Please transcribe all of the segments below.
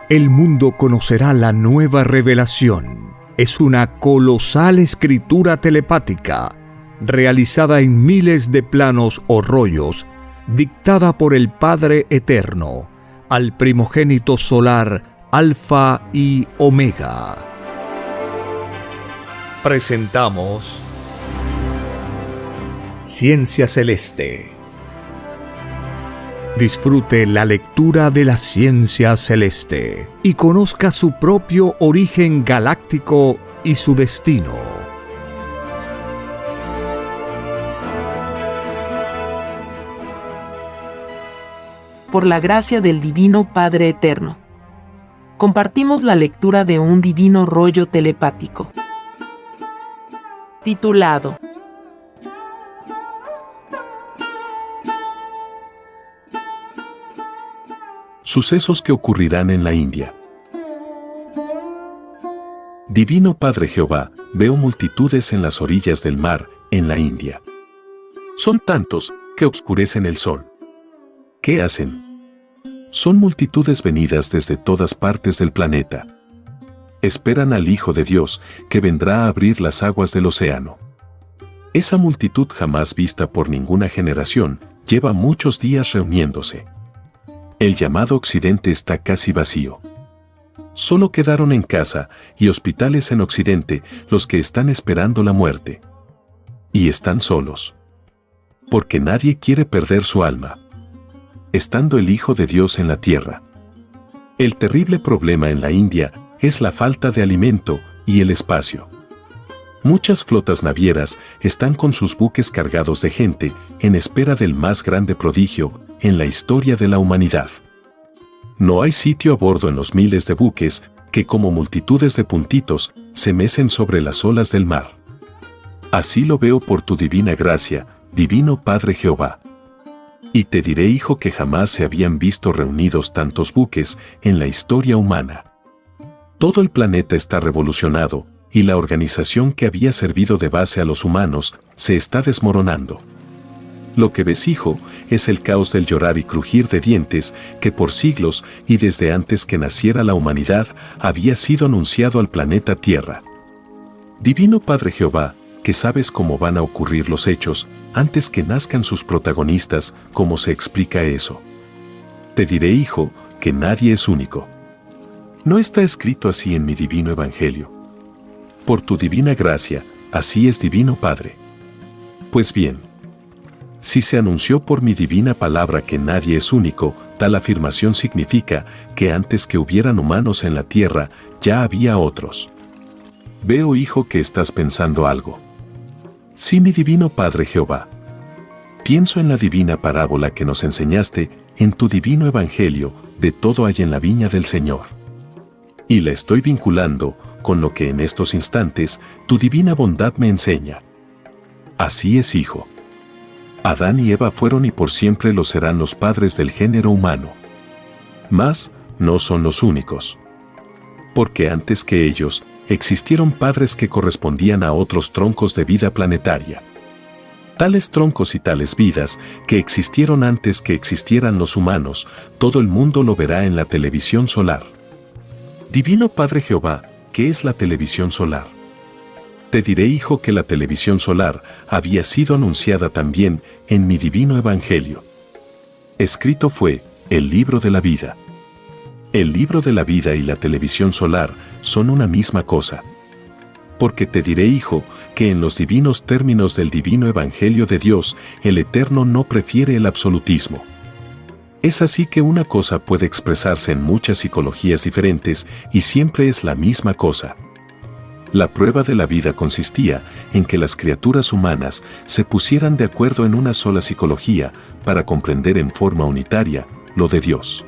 el mundo conocerá la nueva revelación. Es una colosal escritura telepática, realizada en miles de planos o rollos, dictada por el Padre Eterno, al primogénito solar Alfa y Omega. Presentamos Ciencia Celeste. Disfrute la lectura de la ciencia celeste y conozca su propio origen galáctico y su destino. Por la gracia del Divino Padre Eterno, compartimos la lectura de un divino rollo telepático, titulado Sucesos que ocurrirán en la India. Divino Padre Jehová, veo multitudes en las orillas del mar, en la India. Son tantos que obscurecen el sol. ¿Qué hacen? Son multitudes venidas desde todas partes del planeta. Esperan al Hijo de Dios, que vendrá a abrir las aguas del océano. Esa multitud jamás vista por ninguna generación, lleva muchos días reuniéndose. El llamado Occidente está casi vacío. Solo quedaron en casa y hospitales en Occidente los que están esperando la muerte. Y están solos. Porque nadie quiere perder su alma. Estando el Hijo de Dios en la tierra. El terrible problema en la India es la falta de alimento y el espacio. Muchas flotas navieras están con sus buques cargados de gente en espera del más grande prodigio en la historia de la humanidad. No hay sitio a bordo en los miles de buques que como multitudes de puntitos se mecen sobre las olas del mar. Así lo veo por tu divina gracia, Divino Padre Jehová. Y te diré, hijo, que jamás se habían visto reunidos tantos buques en la historia humana. Todo el planeta está revolucionado, y la organización que había servido de base a los humanos se está desmoronando. Lo que ves, hijo, es el caos del llorar y crujir de dientes que por siglos y desde antes que naciera la humanidad había sido anunciado al planeta Tierra. Divino Padre Jehová, que sabes cómo van a ocurrir los hechos antes que nazcan sus protagonistas, ¿cómo se explica eso? Te diré, hijo, que nadie es único. No está escrito así en mi divino Evangelio. Por tu divina gracia, así es, Divino Padre. Pues bien, si se anunció por mi divina palabra que nadie es único, tal afirmación significa que antes que hubieran humanos en la tierra, ya había otros. Veo, hijo, que estás pensando algo. Sí, mi divino Padre Jehová. Pienso en la divina parábola que nos enseñaste en tu divino Evangelio, de todo hay en la viña del Señor. Y la estoy vinculando con lo que en estos instantes tu divina bondad me enseña. Así es, hijo. Adán y Eva fueron y por siempre lo serán los padres del género humano. Mas, no son los únicos. Porque antes que ellos, existieron padres que correspondían a otros troncos de vida planetaria. Tales troncos y tales vidas que existieron antes que existieran los humanos, todo el mundo lo verá en la televisión solar. Divino Padre Jehová, ¿qué es la televisión solar? Te diré, hijo, que la televisión solar había sido anunciada también en mi divino Evangelio. Escrito fue el libro de la vida. El libro de la vida y la televisión solar son una misma cosa. Porque te diré, hijo, que en los divinos términos del divino Evangelio de Dios, el Eterno no prefiere el absolutismo. Es así que una cosa puede expresarse en muchas psicologías diferentes y siempre es la misma cosa. La prueba de la vida consistía en que las criaturas humanas se pusieran de acuerdo en una sola psicología para comprender en forma unitaria lo de Dios.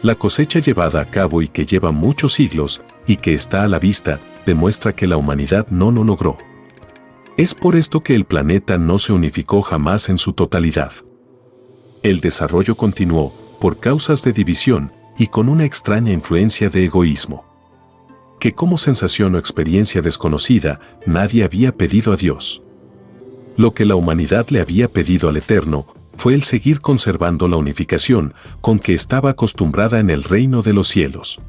La cosecha llevada a cabo y que lleva muchos siglos y que está a la vista demuestra que la humanidad no lo logró. Es por esto que el planeta no se unificó jamás en su totalidad. El desarrollo continuó por causas de división y con una extraña influencia de egoísmo. Que como sensación o experiencia desconocida, nadie había pedido a Dios. Lo que la humanidad le había pedido al Eterno fue el seguir conservando la unificación con que estaba acostumbrada en el reino de los cielos.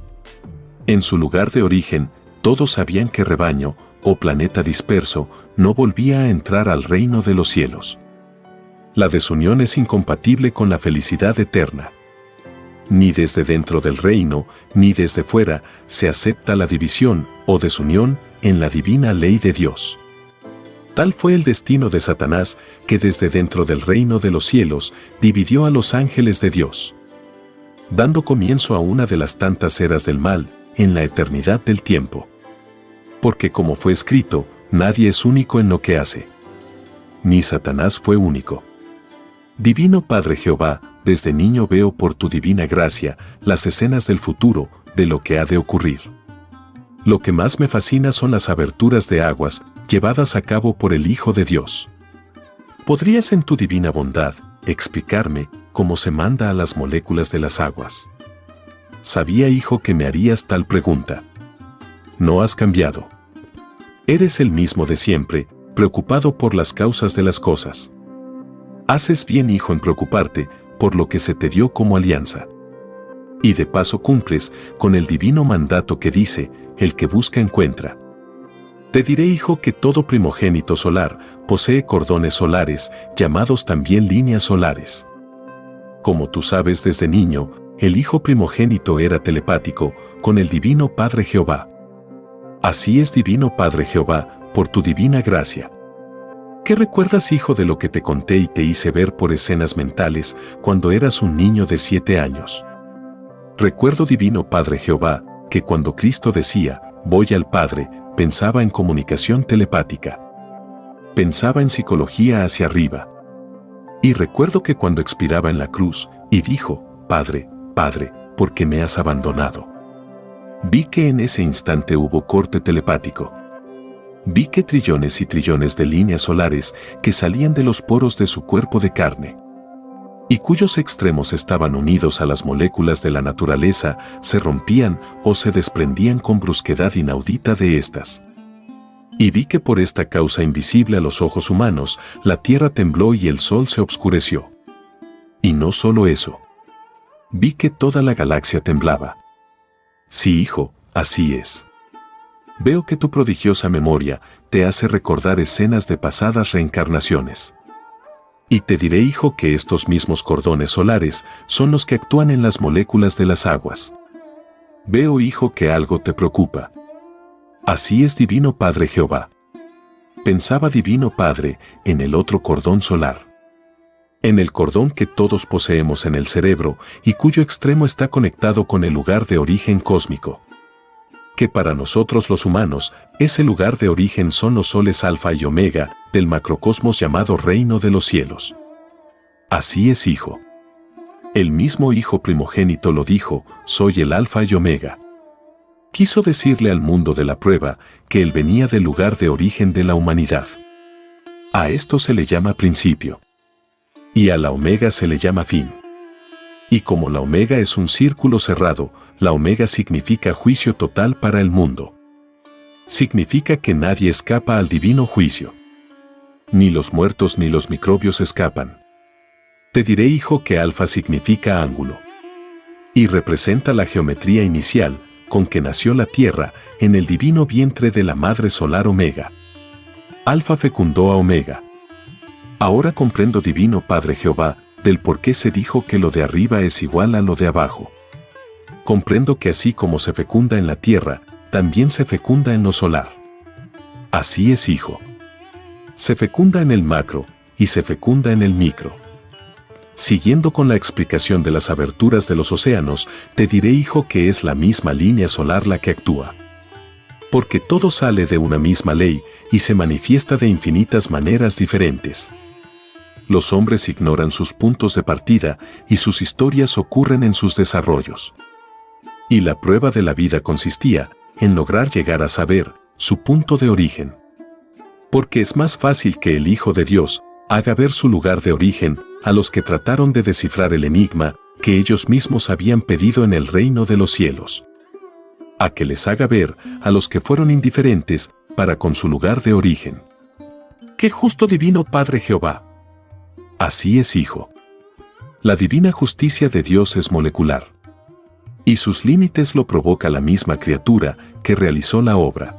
En su lugar de origen, todos sabían que rebaño, o planeta disperso, no volvía a entrar al reino de los cielos. La desunión es incompatible con la felicidad eterna. Ni desde dentro del reino, ni desde fuera, se acepta la división o desunión en la divina ley de Dios. Tal fue el destino de Satanás, que desde dentro del reino de los cielos dividió a los ángeles de Dios, dando comienzo a una de las tantas eras del mal en la eternidad del tiempo. Porque como fue escrito, nadie es único en lo que hace. Ni Satanás fue único. Divino Padre Jehová, desde niño veo por tu divina gracia las escenas del futuro, de lo que ha de ocurrir. Lo que más me fascina son las aberturas de aguas llevadas a cabo por el Hijo de Dios. ¿Podrías en tu divina bondad explicarme cómo se manda a las moléculas de las aguas? Sabía, Hijo, que me harías tal pregunta. No has cambiado. Eres el mismo de siempre, preocupado por las causas de las cosas. Haces bien, Hijo, en preocuparte por lo que se te dio como alianza. Y de paso cumples con el divino mandato que dice, el que busca encuentra. Te diré, Hijo, que todo primogénito solar posee cordones solares, llamados también líneas solares. Como tú sabes desde niño, el Hijo primogénito era telepático con el divino Padre Jehová. Así es, divino Padre Jehová, por tu divina gracia. ¿Qué recuerdas, Hijo, de lo que te conté y te hice ver por escenas mentales cuando eras un niño de 7 años? Recuerdo, divino Padre Jehová, que cuando Cristo decía, voy al Padre, pensaba en comunicación telepática. Pensaba en psicología hacia arriba. Y recuerdo que cuando expiraba en la cruz, y dijo, Padre, Padre, ¿por qué me has abandonado? Vi que en ese instante hubo corte telepático. Vi que trillones y trillones de líneas solares que salían de los poros de su cuerpo de carne, y cuyos extremos estaban unidos a las moléculas de la naturaleza, se rompían o se desprendían con brusquedad inaudita de estas. Y vi que por esta causa invisible a los ojos humanos, la tierra tembló y el sol se obscureció. Y no solo eso. Vi que toda la galaxia temblaba. Sí, Hijo, así es. Veo que tu prodigiosa memoria te hace recordar escenas de pasadas reencarnaciones. Y te diré, Hijo, que estos mismos cordones solares son los que actúan en las moléculas de las aguas. Veo, Hijo, que algo te preocupa. Así es, divino Padre Jehová. Pensaba, divino Padre, en el otro cordón solar. En el cordón que todos poseemos en el cerebro y cuyo extremo está conectado con el lugar de origen cósmico. Que para nosotros los humanos, ese lugar de origen son los soles Alfa y Omega del macrocosmos llamado Reino de los Cielos. Así es, Hijo. El mismo Hijo primogénito lo dijo, soy el Alfa y Omega. Quiso decirle al mundo de la prueba que él venía del lugar de origen de la humanidad. A esto se le llama principio. Y a la Omega se le llama fin. Y como la Omega es un círculo cerrado, la Omega significa juicio total para el mundo. Significa que nadie escapa al divino juicio. Ni los muertos ni los microbios escapan. Te diré, Hijo, que Alfa significa ángulo. Y representa la geometría inicial con que nació la Tierra en el divino vientre de la Madre Solar Omega. Alfa fecundó a Omega. Ahora comprendo, divino Padre Jehová, del por qué se dijo que lo de arriba es igual a lo de abajo. Comprendo que así como se fecunda en la tierra, también se fecunda en lo solar. Así es, Hijo. Se fecunda en el macro y se fecunda en el micro. Siguiendo con la explicación de las aberturas de los océanos, te diré, Hijo, que es la misma línea solar la que actúa. Porque todo sale de una misma ley y se manifiesta de infinitas maneras diferentes. Los hombres ignoran sus puntos de partida y sus historias ocurren en sus desarrollos. Y la prueba de la vida consistía en lograr llegar a saber su punto de origen. Porque es más fácil que el Hijo de Dios haga ver su lugar de origen a los que trataron de descifrar el enigma que ellos mismos habían pedido en el reino de los cielos. A que les haga ver a los que fueron indiferentes para con su lugar de origen. ¡Qué justo, divino Padre Jehová! Así es, Hijo. La divina justicia de Dios es molecular. Y sus límites lo provoca la misma criatura que realizó la obra.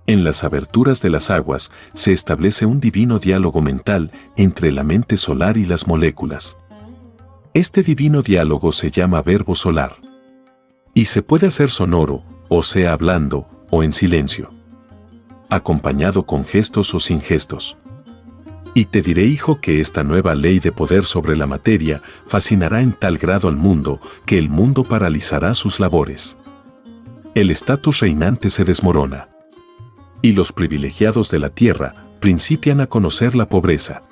En las aberturas de las aguas se establece un divino diálogo mental entre la mente solar y las moléculas. Este divino diálogo se llama verbo solar. Y se puede hacer sonoro, o sea hablando, o en silencio. Acompañado con gestos o sin gestos. Y te diré, hijo, que esta nueva ley de poder sobre la materia fascinará en tal grado al mundo que el mundo paralizará sus labores. El estatus reinante se desmorona. Y los privilegiados de la tierra principian a conocer la pobreza.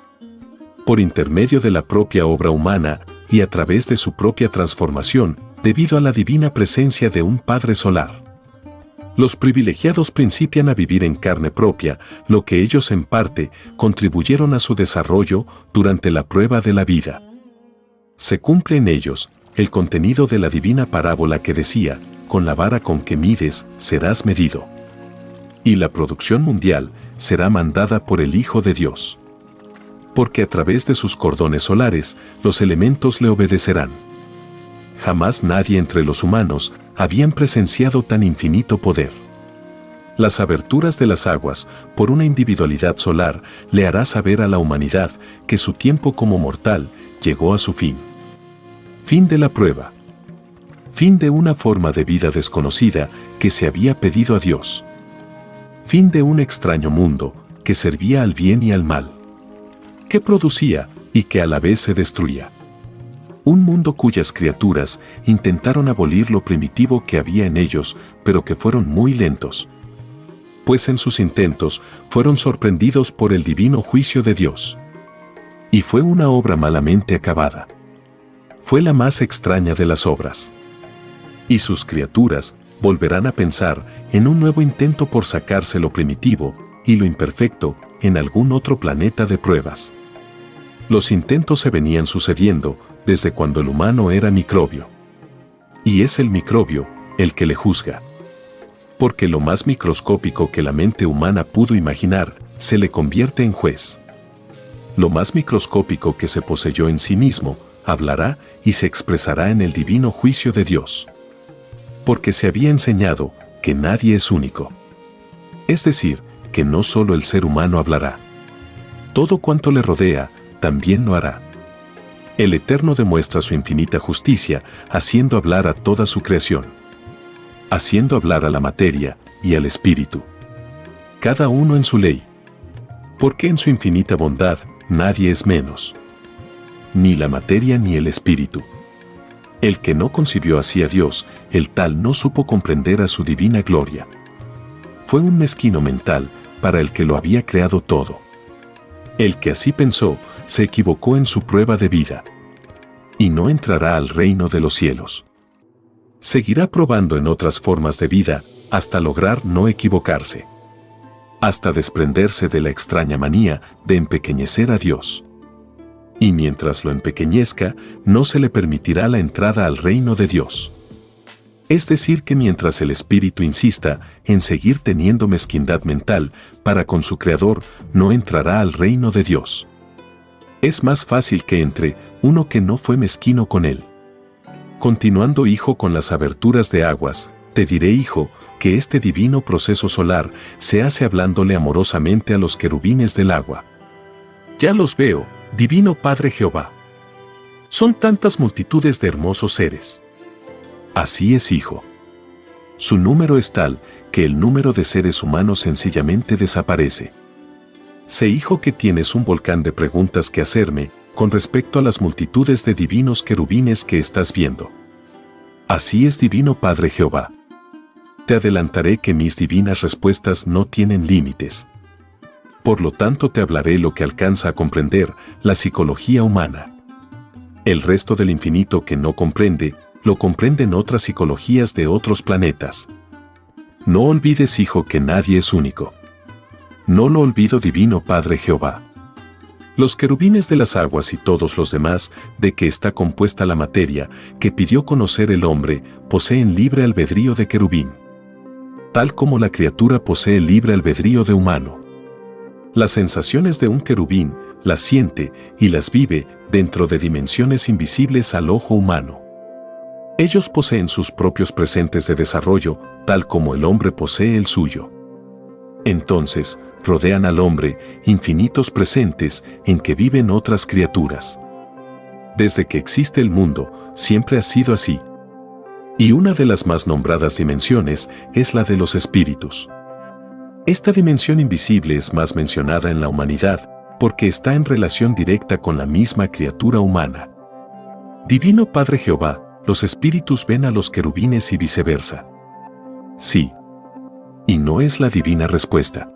Por intermedio de la propia obra humana y a través de su propia transformación, debido a la divina presencia de un Padre Solar. Los privilegiados principian a vivir en carne propia lo que ellos en parte contribuyeron a su desarrollo durante la prueba de la vida. Se cumple en ellos el contenido de la divina parábola que decía, con la vara con que mides serás medido. Y la producción mundial será mandada por el Hijo de Dios. Porque a través de sus cordones solares los elementos le obedecerán. Jamás nadie entre los humanos habían presenciado tan infinito poder. Las aberturas de las aguas, por una individualidad solar, le hará saber a la humanidad que su tiempo como mortal llegó a su fin. Fin de la prueba. Fin de una forma de vida desconocida que se había pedido a Dios. Fin de un extraño mundo que servía al bien y al mal. Que producía y que a la vez se destruía. Un mundo cuyas criaturas intentaron abolir lo primitivo que había en ellos, pero que fueron muy lentos. Pues en sus intentos fueron sorprendidos por el divino juicio de Dios. Y fue una obra malamente acabada. Fue la más extraña de las obras. Y sus criaturas volverán a pensar en un nuevo intento por sacarse lo primitivo y lo imperfecto en algún otro planeta de pruebas. Los intentos se venían sucediendo desde cuando el humano era microbio. Y es el microbio el que le juzga. Porque lo más microscópico que la mente humana pudo imaginar se le convierte en juez. Lo más microscópico que se poseyó en sí mismo hablará y se expresará en el divino juicio de Dios. Porque se había enseñado que nadie es único. Es decir, que no solo el ser humano hablará. Todo cuanto le rodea también lo hará. El Eterno demuestra su infinita justicia haciendo hablar a toda su creación. Haciendo hablar a la materia y al espíritu. Cada uno en su ley. Porque en su infinita bondad nadie es menos. Ni la materia ni el espíritu. El que no concibió así a Dios, el tal no supo comprender a su divina gloria. Fue un mezquino mental para el que lo había creado todo. El que así pensó, se equivocó en su prueba de vida. Y no entrará al reino de los cielos. Seguirá probando en otras formas de vida hasta lograr no equivocarse. Hasta desprenderse de la extraña manía de empequeñecer a Dios. Y mientras lo empequeñezca, no se le permitirá la entrada al reino de Dios. Es decir, que mientras el espíritu insista en seguir teniendo mezquindad mental para con su Creador, no entrará al reino de Dios. Es más fácil que entre uno que no fue mezquino con él. Continuando, hijo, con las aberturas de aguas, te diré, hijo, que este divino proceso solar se hace hablándole amorosamente a los querubines del agua. Ya los veo, divino Padre Jehová. Son tantas multitudes de hermosos seres. Así es, hijo. Su número es tal que el número de seres humanos sencillamente desaparece. Sé, hijo, que tienes un volcán de preguntas que hacerme con respecto a las multitudes de divinos querubines que estás viendo. Así es, divino Padre Jehová. Te adelantaré que mis divinas respuestas no tienen límites. Por lo tanto, te hablaré lo que alcanza a comprender la psicología humana. El resto del infinito que no comprende, lo comprenden otras psicologías de otros planetas. No olvides, hijo, que nadie es único. No lo olvido, divino Padre Jehová. Los querubines de las aguas y todos los demás de que está compuesta la materia que pidió conocer el hombre poseen libre albedrío de querubín. Tal como la criatura posee libre albedrío de humano. Las sensaciones de un querubín las siente y las vive dentro de dimensiones invisibles al ojo humano. Ellos poseen sus propios presentes de desarrollo, tal como el hombre posee el suyo. Entonces, rodean al hombre infinitos presentes en que viven otras criaturas. Desde que existe el mundo, siempre ha sido así. Y una de las más nombradas dimensiones es la de los espíritus. Esta dimensión invisible es más mencionada en la humanidad porque está en relación directa con la misma criatura humana. Divino Padre Jehová, los espíritus ven a los querubines y viceversa. Sí. Y no es la divina respuesta.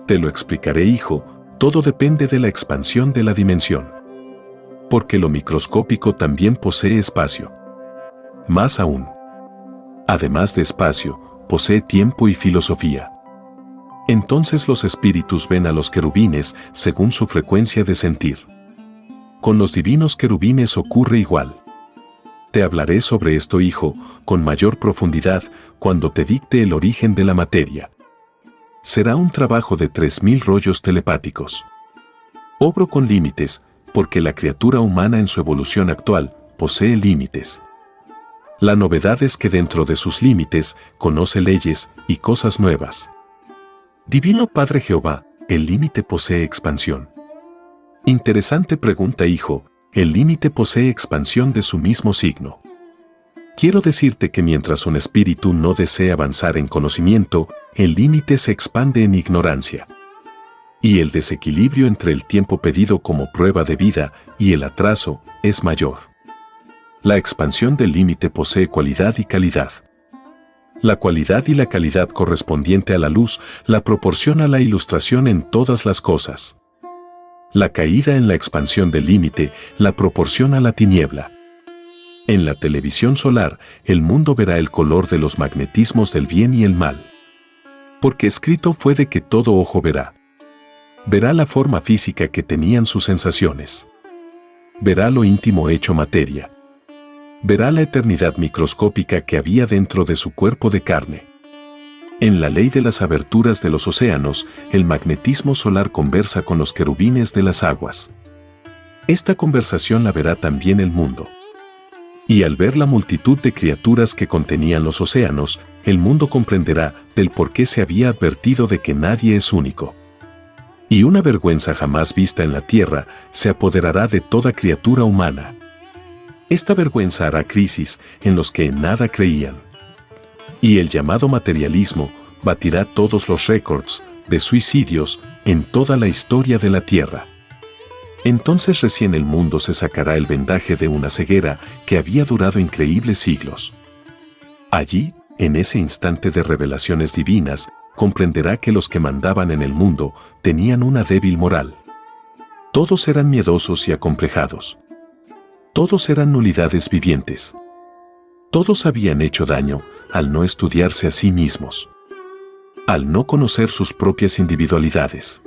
Te lo explicaré, hijo, todo depende de la expansión de la dimensión. Porque lo microscópico también posee espacio. Más aún. Además de espacio, posee tiempo y filosofía. Entonces los espíritus ven a los querubines según su frecuencia de sentir. Con los divinos querubines ocurre igual. Te hablaré sobre esto, hijo, con mayor profundidad cuando te dicte el origen de la materia. Será un trabajo de 3000 rollos telepáticos. Obro con límites, porque la criatura humana en su evolución actual posee límites. La novedad es que dentro de sus límites conoce leyes y cosas nuevas. Divino Padre Jehová, el límite posee expansión. Interesante pregunta, hijo, el límite posee expansión de su mismo signo. Quiero decirte que mientras un espíritu no desea avanzar en conocimiento, el límite se expande en ignorancia. Y el desequilibrio entre el tiempo pedido como prueba de vida y el atraso es mayor. La expansión del límite posee cualidad y calidad. La cualidad y la calidad correspondiente a la luz la proporciona la ilustración en todas las cosas. La caída en la expansión del límite la proporciona la tiniebla. En la televisión solar, el mundo verá el color de los magnetismos del bien y el mal. Porque escrito fue de que todo ojo verá. Verá la forma física que tenían sus sensaciones. Verá lo íntimo hecho materia. Verá la eternidad microscópica que había dentro de su cuerpo de carne. En la ley de las aberturas de los océanos, el magnetismo solar conversa con los querubines de las aguas. Esta conversación la verá también el mundo. Y al ver la multitud de criaturas que contenían los océanos, el mundo comprenderá del por qué se había advertido de que nadie es único. Y una vergüenza jamás vista en la tierra se apoderará de toda criatura humana. Esta vergüenza hará crisis en los que en nada creían. Y el llamado materialismo batirá todos los récords de suicidios en toda la historia de la Tierra. Entonces recién el mundo se sacará el vendaje de una ceguera que había durado increíbles siglos. Allí, en ese instante de revelaciones divinas, comprenderá que los que mandaban en el mundo tenían una débil moral. Todos eran miedosos y acomplejados. Todos eran nulidades vivientes. Todos habían hecho daño al no estudiarse a sí mismos, al no conocer sus propias individualidades.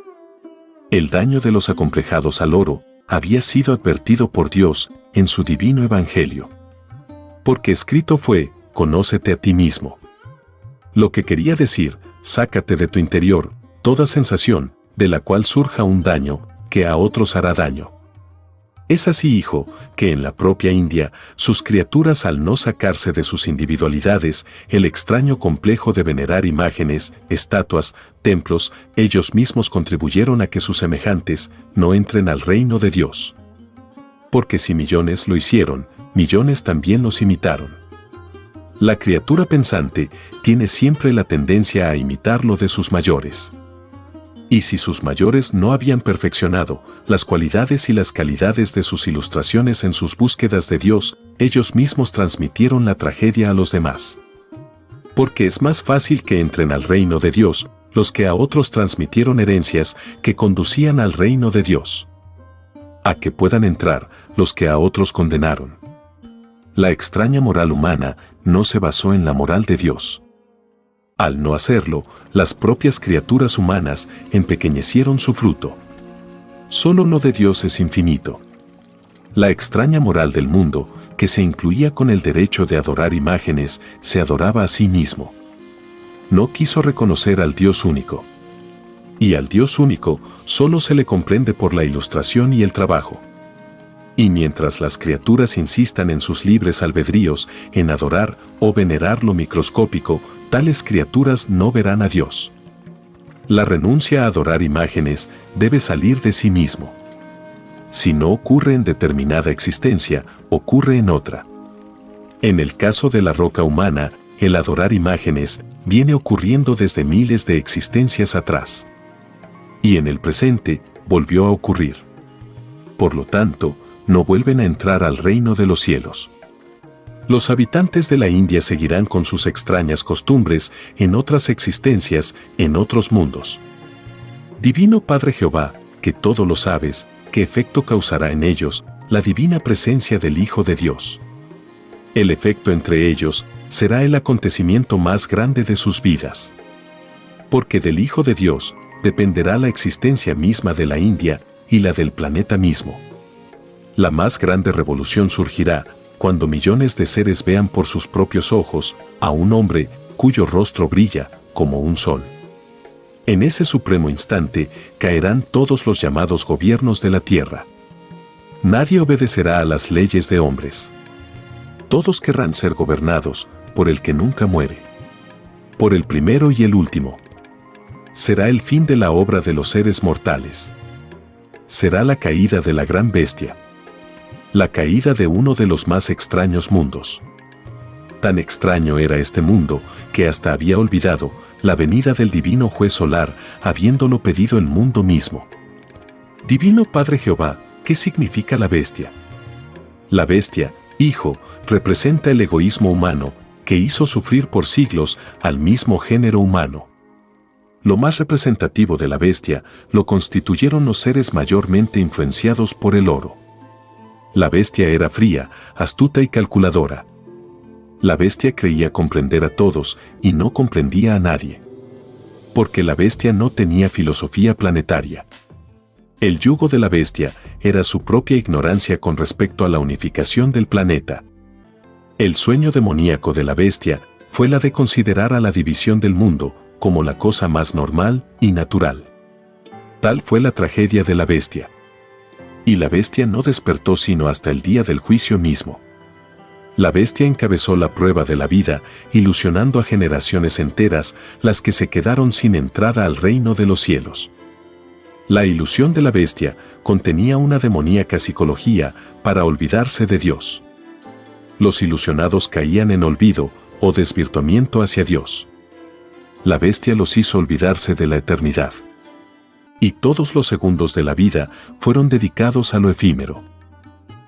El daño de los acomplejados al oro había sido advertido por Dios en su divino evangelio. Porque escrito fue, conócete a ti mismo. Lo que quería decir, sácate de tu interior toda sensación de la cual surja un daño que a otros hará daño. Es así, hijo, que en la propia India, sus criaturas al no sacarse de sus individualidades el extraño complejo de venerar imágenes, estatuas, templos, ellos mismos contribuyeron a que sus semejantes no entren al reino de Dios. Porque si millones lo hicieron, millones también los imitaron. La criatura pensante tiene siempre la tendencia a imitar lo de sus mayores. Y si sus mayores no habían perfeccionado las cualidades y las calidades de sus ilustraciones en sus búsquedas de Dios, ellos mismos transmitieron la tragedia a los demás. Porque es más fácil que entren al reino de Dios los que a otros transmitieron herencias que conducían al reino de Dios, a que puedan entrar los que a otros condenaron. La extraña moral humana no se basó en la moral de Dios. Al no hacerlo, las propias criaturas humanas empequeñecieron su fruto. Solo lo de Dios es infinito. La extraña moral del mundo, que se incluía con el derecho de adorar imágenes, se adoraba a sí mismo. No quiso reconocer al Dios único. Y al Dios único solo se le comprende por la ilustración y el trabajo. Y mientras las criaturas insistan en sus libres albedríos, en adorar o venerar lo microscópico, tales criaturas no verán a Dios. La renuncia a adorar imágenes debe salir de sí mismo. Si no ocurre en determinada existencia, ocurre en otra. En el caso de la roca humana, el adorar imágenes viene ocurriendo desde miles de existencias atrás. Y en el presente volvió a ocurrir. Por lo tanto, no vuelven a entrar al reino de los cielos. Los habitantes de la India seguirán con sus extrañas costumbres en otras existencias, en otros mundos. Divino Padre Jehová, que todo lo sabes, ¿qué efecto causará en ellos la divina presencia del Hijo de Dios? El efecto entre ellos será el acontecimiento más grande de sus vidas. Porque del Hijo de Dios dependerá la existencia misma de la India y la del planeta mismo. La más grande revolución surgirá cuando millones de seres vean por sus propios ojos a un hombre cuyo rostro brilla como un sol. En ese supremo instante caerán todos los llamados gobiernos de la tierra. Nadie obedecerá a las leyes de hombres. Todos querrán ser gobernados por el que nunca muere, por el primero y el último. Será el fin de la obra de los seres mortales. Será la caída de la gran bestia. La caída de uno de los más extraños mundos. Tan extraño era este mundo que hasta había olvidado la venida del divino juez solar, habiéndolo pedido el mundo mismo. Divino Padre Jehová, ¿qué significa la bestia? La bestia, hijo, representa el egoísmo humano que hizo sufrir por siglos al mismo género humano. Lo más representativo de la bestia lo constituyeron los seres mayormente influenciados por el oro. La bestia era fría, astuta y calculadora. La bestia creía comprender a todos y no comprendía a nadie. Porque la bestia no tenía filosofía planetaria. El yugo de la bestia era su propia ignorancia con respecto a la unificación del planeta. El sueño demoníaco de la bestia fue la de considerar a la división del mundo como la cosa más normal y natural. Tal fue la tragedia de la bestia. Y la bestia no despertó sino hasta el día del juicio mismo. La bestia encabezó la prueba de la vida, ilusionando a generaciones enteras, las que se quedaron sin entrada al reino de los cielos. La ilusión de la bestia contenía una demoníaca psicología para olvidarse de Dios. Los ilusionados caían en olvido o desvirtuamiento hacia Dios. La bestia los hizo olvidarse de la eternidad. Y todos los segundos de la vida fueron dedicados a lo efímero.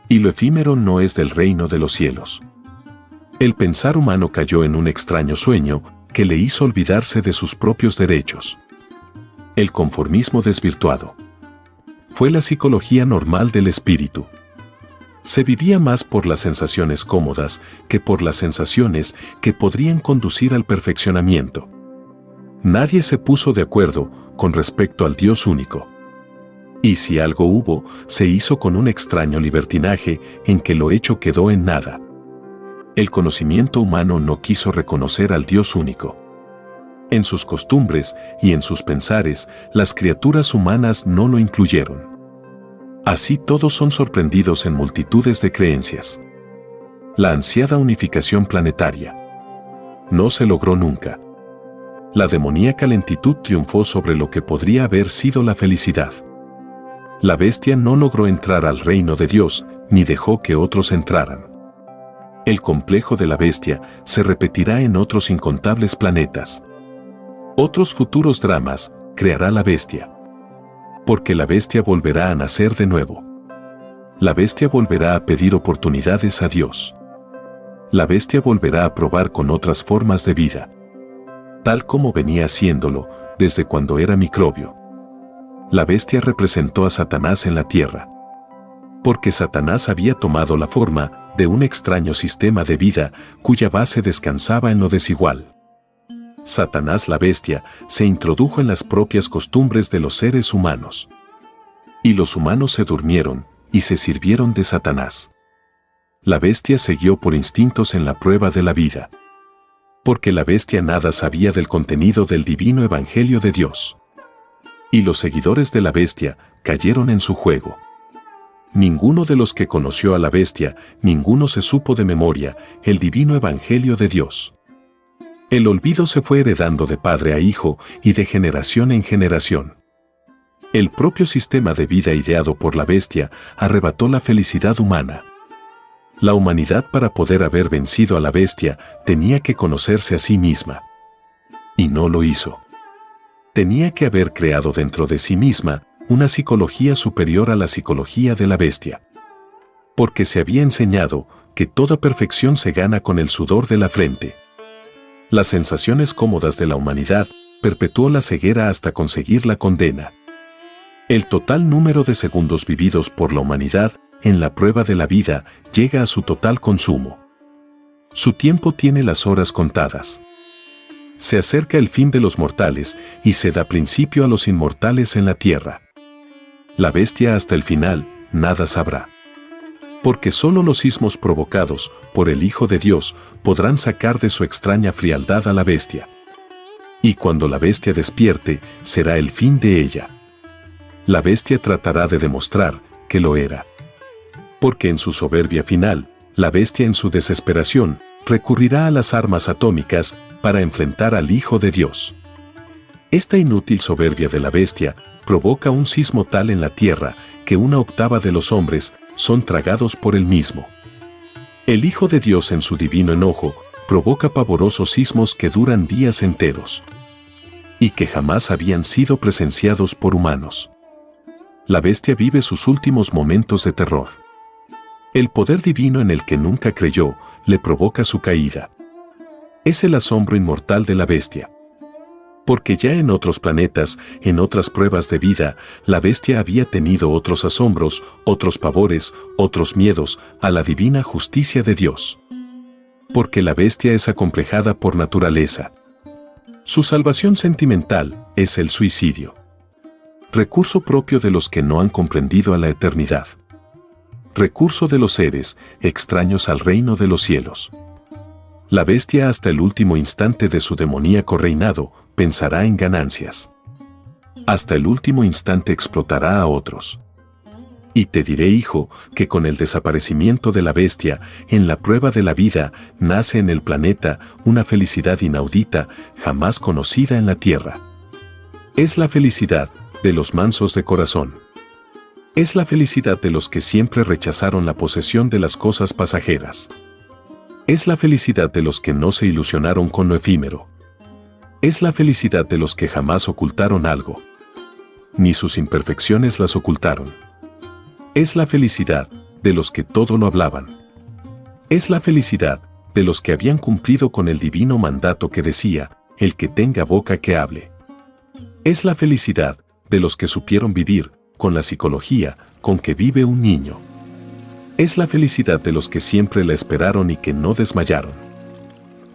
Y lo efímero no es del reino de los cielos. El pensar humano cayó en un extraño sueño que le hizo olvidarse de sus propios derechos. El conformismo desvirtuado. Fue la psicología normal del espíritu. Se vivía más por las sensaciones cómodas que por las sensaciones que podrían conducir al perfeccionamiento. Nadie se puso de acuerdo con respecto al Dios único. Y si algo hubo, se hizo con un extraño libertinaje en que lo hecho quedó en nada. El conocimiento humano no quiso reconocer al Dios único. En sus costumbres y en sus pensares, las criaturas humanas no lo incluyeron. Así todos son sorprendidos en multitudes de creencias. La ansiada unificación planetaria no se logró nunca. La demoníaca lentitud triunfó sobre lo que podría haber sido la felicidad. La bestia no logró entrar al reino de Dios, ni dejó que otros entraran. El complejo de la bestia se repetirá en otros incontables planetas. Otros futuros dramas creará la bestia. Porque la bestia volverá a nacer de nuevo. La bestia volverá a pedir oportunidades a Dios. La bestia volverá a probar con otras formas de vida. Tal como venía haciéndolo desde cuando era microbio. La bestia representó a Satanás en la tierra. Porque Satanás había tomado la forma de un extraño sistema de vida cuya base descansaba en lo desigual. Satanás la bestia se introdujo en las propias costumbres de los seres humanos. Y los humanos se durmieron y se sirvieron de Satanás. La bestia siguió por instintos en la prueba de la vida. Porque la bestia nada sabía del contenido del divino evangelio de Dios. Y los seguidores de la bestia cayeron en su juego. Ninguno de los que conoció a la bestia, ninguno se supo de memoria el divino evangelio de Dios. El olvido se fue heredando de padre a hijo y de generación en generación. El propio sistema de vida ideado por la bestia arrebató la felicidad humana. La humanidad, para poder haber vencido a la bestia, tenía que conocerse a sí misma. Y no lo hizo. Tenía que haber creado dentro de sí misma una psicología superior a la psicología de la bestia. Porque se había enseñado que toda perfección se gana con el sudor de la frente. Las sensaciones cómodas de la humanidad perpetuó la ceguera hasta conseguir la condena. El total número de segundos vividos por la humanidad en la prueba de la vida llega a su total consumo. Su tiempo tiene las horas contadas. Se acerca el fin de los mortales y se da principio a los inmortales en la tierra. La bestia hasta el final nada sabrá. Porque solo los sismos provocados por el Hijo de Dios podrán sacar de su extraña frialdad a la bestia. Y cuando la bestia despierte, será el fin de ella. La bestia tratará de demostrar que lo era. Porque en su soberbia final, la bestia en su desesperación recurrirá a las armas atómicas para enfrentar al Hijo de Dios. Esta inútil soberbia de la bestia provoca un sismo tal en la tierra que 1/8 de los hombres son tragados por él mismo. El Hijo de Dios en su divino enojo provoca pavorosos sismos que duran días enteros y que jamás habían sido presenciados por humanos. La bestia vive sus últimos momentos de terror. El poder divino en el que nunca creyó le provoca su caída. Es el asombro inmortal de la bestia. Porque ya en otros planetas, en otras pruebas de vida, la bestia había tenido otros asombros, otros pavores, otros miedos a la divina justicia de Dios. Porque la bestia es acomplejada por naturaleza. Su salvación sentimental es el suicidio. Recurso propio de los que no han comprendido a la eternidad. Recurso de los seres extraños al reino de los cielos. La bestia hasta el último instante de su demoníaco reinado pensará en ganancias. Hasta el último instante explotará a otros. Y te diré, hijo, que con el desaparecimiento de la bestia, en la prueba de la vida, nace en el planeta una felicidad inaudita, jamás conocida en la tierra. Es la felicidad de los mansos de corazón. Es la felicidad de los que siempre rechazaron la posesión de las cosas pasajeras. Es la felicidad de los que no se ilusionaron con lo efímero. Es la felicidad de los que jamás ocultaron algo. Ni sus imperfecciones las ocultaron. Es la felicidad de los que todo lo hablaban. Es la felicidad de los que habían cumplido con el divino mandato que decía, el que tenga boca que hable. Es la felicidad de los que supieron vivir con la psicología con que vive un niño. Es la felicidad de los que siempre la esperaron y que no desmayaron.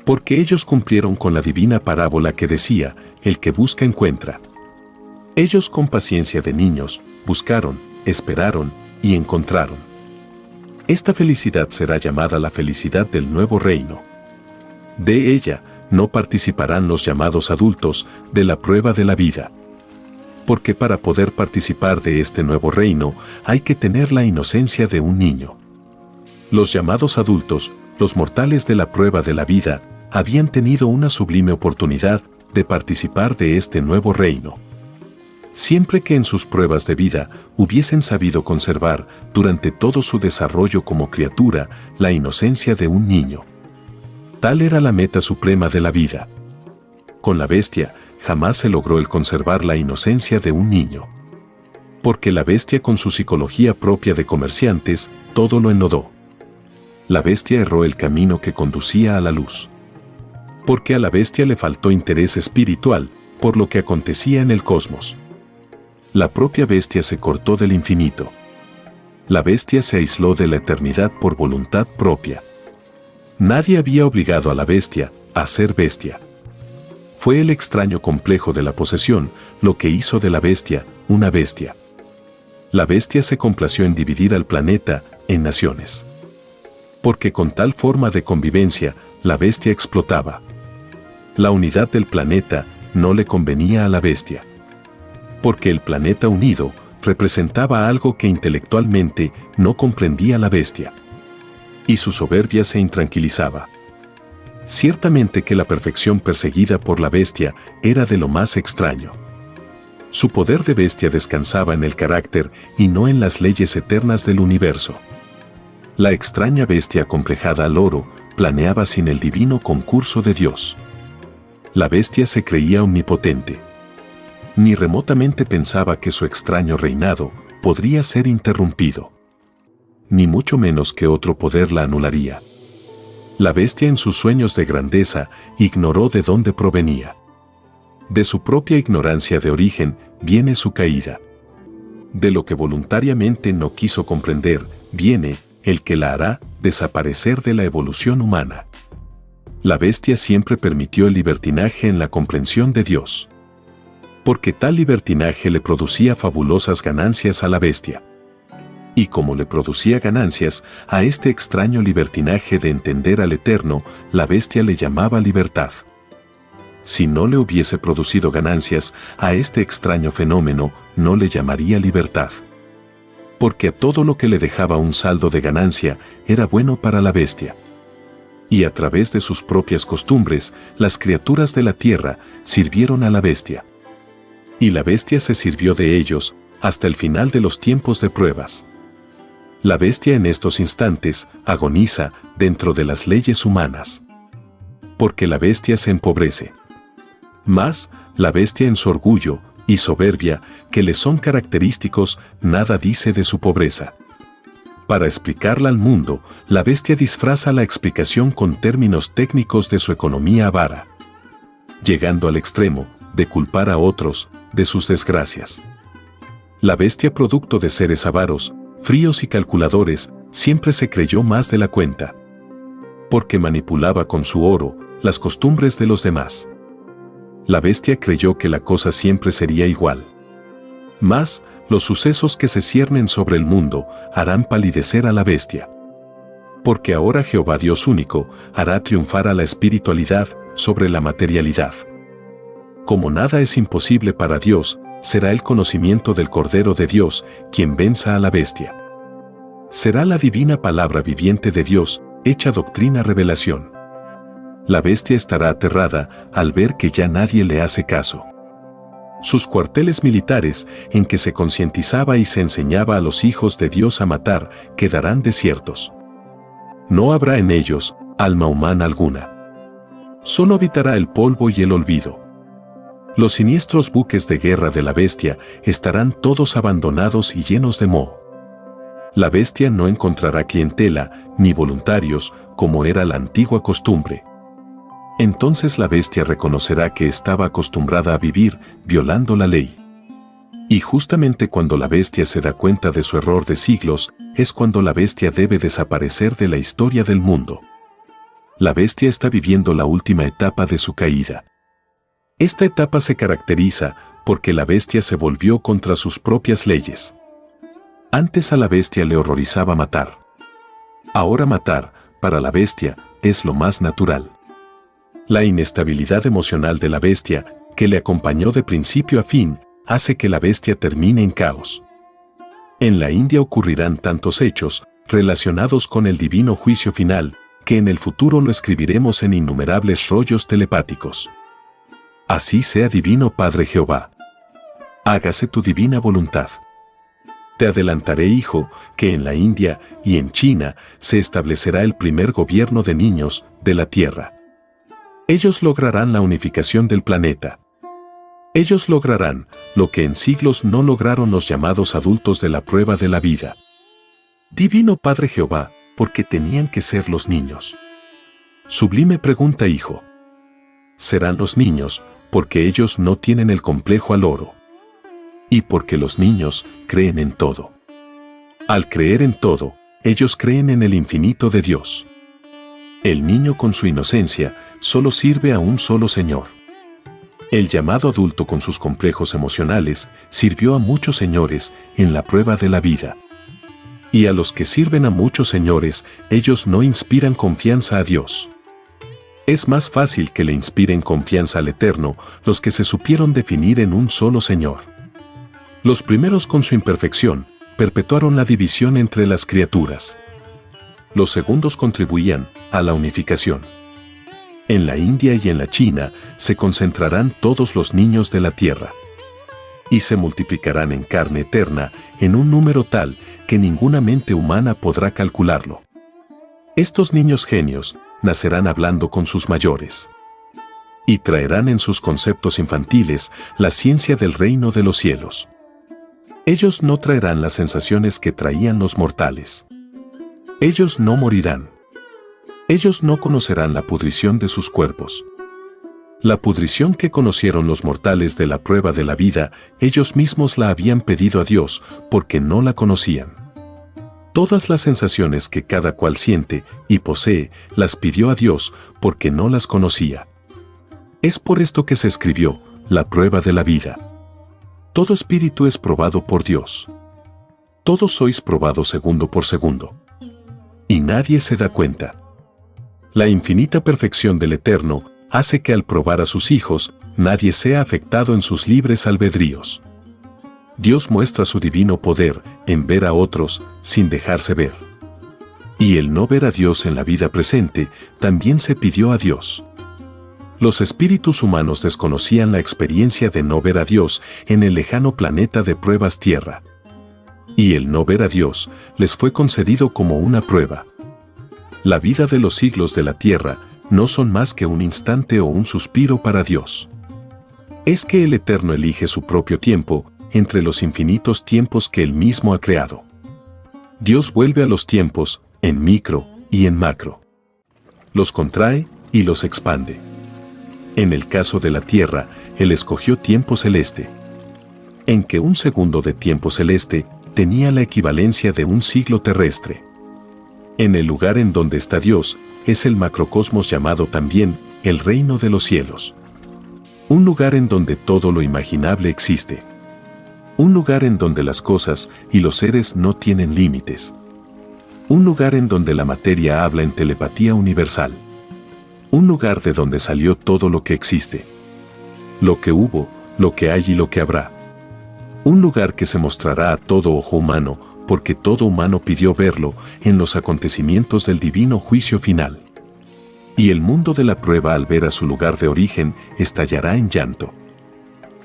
Porque ellos cumplieron con la divina parábola que decía, el que busca encuentra. Ellos con paciencia de niños, buscaron, esperaron y encontraron. Esta felicidad será llamada la felicidad del nuevo reino. De ella no participarán los llamados adultos de la prueba de la vida. Porque para poder participar de este nuevo reino hay que tener la inocencia de un niño. Los llamados adultos, los mortales de la prueba de la vida, habían tenido una sublime oportunidad de participar de este nuevo reino. Siempre que en sus pruebas de vida hubiesen sabido conservar durante todo su desarrollo como criatura la inocencia de un niño. Tal era la meta suprema de la vida. Con la bestia jamás se logró el conservar la inocencia de un niño. Porque la bestia con su psicología propia de comerciantes todo lo enlodó. La bestia erró el camino que conducía a la luz. Porque a la bestia le faltó interés espiritual por lo que acontecía en el cosmos. La propia bestia se cortó del infinito. La bestia se aisló de la eternidad por voluntad propia. Nadie había obligado a la bestia a ser bestia. Fue el extraño complejo de la posesión lo que hizo de la bestia una bestia. La bestia se complació en dividir al planeta en naciones. Porque con tal forma de convivencia, la bestia explotaba. La unidad del planeta no le convenía a la bestia. porque el planeta unido representaba algo que intelectualmente no comprendía la bestia. Y su soberbia se intranquilizaba. Ciertamente que la perfección perseguida por la bestia era de lo más extraño. Su poder de bestia descansaba en el carácter y no en las leyes eternas del universo. La extraña bestia acomplejada al oro planeaba sin el divino concurso de Dios. La bestia se creía omnipotente. Ni remotamente pensaba que su extraño reinado podría ser interrumpido. Ni mucho menos que otro poder la anularía. La bestia en sus sueños de grandeza ignoró de dónde provenía. De su propia ignorancia de origen viene su caída. De lo que voluntariamente no quiso comprender, viene el que la hará desaparecer de la evolución humana. La bestia siempre permitió el libertinaje en la comprensión de Dios. Porque tal libertinaje le producía fabulosas ganancias a la bestia. Y como le producía ganancias a este extraño libertinaje de entender al Eterno, la bestia le llamaba libertad. Si no le hubiese producido ganancias a este extraño fenómeno, no le llamaría libertad. Porque a todo lo que le dejaba un saldo de ganancia era bueno para la bestia. Y a través de sus propias costumbres, las criaturas de la tierra sirvieron a la bestia. Y la bestia se sirvió de ellos hasta el final de los tiempos de pruebas. La bestia en estos instantes agoniza dentro de las leyes humanas. Porque la bestia se empobrece. Mas, la bestia en su orgullo y soberbia, que le son característicos, nada dice de su pobreza. Para explicarla al mundo, la bestia disfraza la explicación con términos técnicos de su economía avara, llegando al extremo de culpar a otros de sus desgracias. La bestia, producto de seres avaros, fríos y calculadores, siempre se creyó más de la cuenta. Porque manipulaba con su oro las costumbres de los demás. La bestia creyó que la cosa siempre sería igual. Mas, los sucesos que se ciernen sobre el mundo harán palidecer a la bestia. Porque ahora Jehová Dios único hará triunfar a la espiritualidad sobre la materialidad. Como nada es imposible para Dios, será el conocimiento del Cordero de Dios quien venza a la bestia. Será la divina palabra viviente de Dios, hecha doctrina revelación. La bestia estará aterrada al ver que ya nadie le hace caso. Sus cuarteles militares, en que se concientizaba y se enseñaba a los hijos de Dios a matar, quedarán desiertos. No habrá en ellos alma humana alguna. Solo habitará el polvo y el olvido. Los siniestros buques de guerra de la bestia estarán todos abandonados y llenos de moho. La bestia no encontrará clientela ni voluntarios como era la antigua costumbre. Entonces la bestia reconocerá que estaba acostumbrada a vivir violando la ley. Y justamente cuando la bestia se da cuenta de su error de siglos, es cuando la bestia debe desaparecer de la historia del mundo. La bestia está viviendo la última etapa de su caída. Esta etapa se caracteriza porque la bestia se volvió contra sus propias leyes. Antes a la bestia le horrorizaba matar. Ahora matar, para la bestia, es lo más natural. La inestabilidad emocional de la bestia, que le acompañó de principio a fin, hace que la bestia termine en caos. En la India ocurrirán tantos hechos relacionados con el divino juicio final, que en el futuro lo escribiremos en innumerables rollos telepáticos. Así sea, divino Padre Jehová. Hágase tu divina voluntad. Te adelantaré, hijo, que en la India y en China se establecerá el primer gobierno de niños de la Tierra. Ellos lograrán la unificación del planeta. Ellos lograrán lo que en siglos no lograron los llamados adultos de la prueba de la vida. Divino Padre Jehová, ¿por qué tenían que ser los niños? Sublime pregunta, hijo. Serán los niños porque ellos no tienen el complejo al oro. Y porque los niños creen en todo. Al creer en todo, ellos creen en el infinito de Dios. El niño con su inocencia solo sirve a un solo Señor. El llamado adulto con sus complejos emocionales sirvió a muchos señores en la prueba de la vida. Y a los que sirven a muchos señores, ellos no inspiran confianza a Dios. Es más fácil que le inspiren confianza al Eterno los que se supieron definir en un solo Señor. Los primeros, con su imperfección, perpetuaron la división entre las criaturas. Los segundos contribuían a la unificación. En la India y en la China se concentrarán todos los niños de la tierra. Y se multiplicarán en carne eterna en un número tal que ninguna mente humana podrá calcularlo. Estos niños genios nacerán hablando con sus mayores. Y traerán en sus conceptos infantiles la ciencia del reino de los cielos. Ellos no traerán las sensaciones que traían los mortales. Ellos no morirán. Ellos no conocerán la pudrición de sus cuerpos. La pudrición que conocieron los mortales de la prueba de la vida, ellos mismos la habían pedido a Dios porque no la conocían. Todas las sensaciones que cada cual siente y posee, las pidió a Dios porque no las conocía. Es por esto que se escribió, la prueba de la vida. Todo espíritu es probado por Dios. Todos sois probados segundo por segundo. Y nadie se da cuenta. La infinita perfección del Eterno hace que al probar a sus hijos, nadie sea afectado en sus libres albedríos. Dios muestra su divino poder en ver a otros sin dejarse ver. Y el no ver a Dios en la vida presente también se pidió a Dios. Los espíritus humanos desconocían la experiencia de no ver a Dios en el lejano planeta de pruebas Tierra. Y el no ver a Dios les fue concedido como una prueba. La vida de los siglos de la Tierra no son más que un instante o un suspiro para Dios. Es que el Eterno elige su propio tiempo entre los infinitos tiempos que Él mismo ha creado. Dios vuelve a los tiempos en micro y en macro. Los contrae y los expande. En el caso de la Tierra, Él escogió tiempo celeste, en que un segundo de tiempo celeste tenía la equivalencia de un siglo terrestre. En el lugar en donde está Dios, es el macrocosmos llamado también el reino de los cielos. Un lugar en donde todo lo imaginable existe. Un lugar en donde las cosas y los seres no tienen límites. Un lugar en donde la materia habla en telepatía universal. Un lugar de donde salió todo lo que existe. Lo que hubo, lo que hay y lo que habrá. Un lugar que se mostrará a todo ojo humano, porque todo humano pidió verlo en los acontecimientos del divino juicio final. Y el mundo de la prueba, al ver a su lugar de origen, estallará en llanto.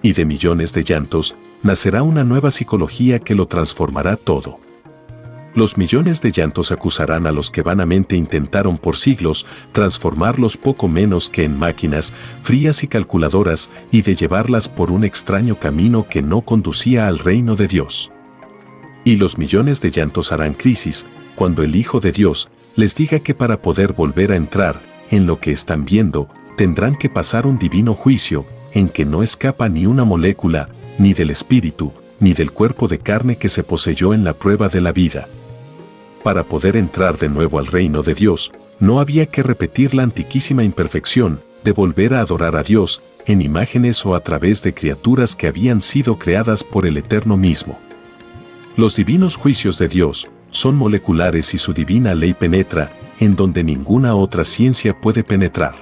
Y de millones de llantos, nacerá una nueva psicología que lo transformará todo. Los millones de llantos acusarán a los que vanamente intentaron por siglos transformarlos poco menos que en máquinas frías y calculadoras y de llevarlas por un extraño camino que no conducía al reino de Dios. Y los millones de llantos harán crisis cuando el Hijo de Dios les diga que para poder volver a entrar en lo que están viendo, tendrán que pasar un divino juicio en que no escapa ni una molécula, ni del espíritu, ni del cuerpo de carne que se poseyó en la prueba de la vida. Para poder entrar de nuevo al reino de Dios, no había que repetir la antiquísima imperfección de volver a adorar a Dios en imágenes o a través de criaturas que habían sido creadas por el Eterno mismo. Los divinos juicios de Dios son moleculares y su divina ley penetra en donde ninguna otra ciencia puede penetrar.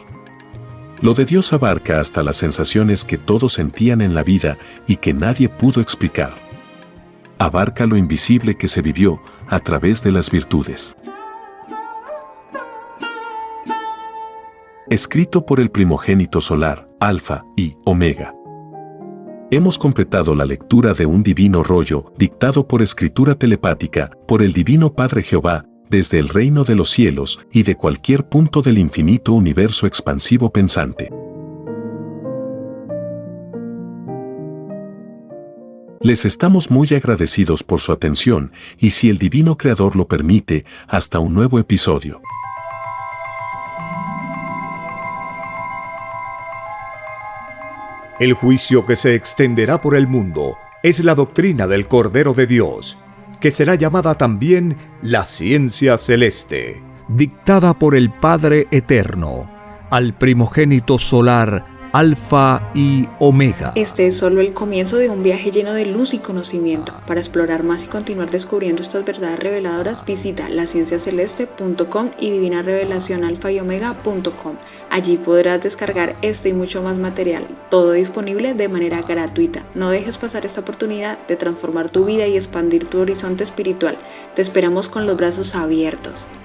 Lo de Dios abarca hasta las sensaciones que todos sentían en la vida y que nadie pudo explicar. Abarca lo invisible que se vivió a través de las virtudes. Escrito por el primogénito solar, Alfa y Omega. Hemos completado la lectura de un divino rollo dictado por escritura telepática por el Divino Padre Jehová desde el reino de los cielos y de cualquier punto del infinito universo expansivo pensante. Les estamos muy agradecidos por su atención y, si el Divino Creador lo permite, hasta un nuevo episodio. El juicio que se extenderá por el mundo es la doctrina del Cordero de Dios, que será llamada también la ciencia celeste, dictada por el Padre Eterno, al primogénito solar Alfa y Omega. Este es solo el comienzo de un viaje lleno de luz y conocimiento. Para explorar más y continuar descubriendo estas verdades reveladoras, visita lascienciaceleste.com y divinarevelacionalfayomega.com. Allí podrás descargar este y mucho más material, todo disponible de manera gratuita. No dejes pasar esta oportunidad de transformar tu vida y expandir tu horizonte espiritual. Te esperamos con los brazos abiertos.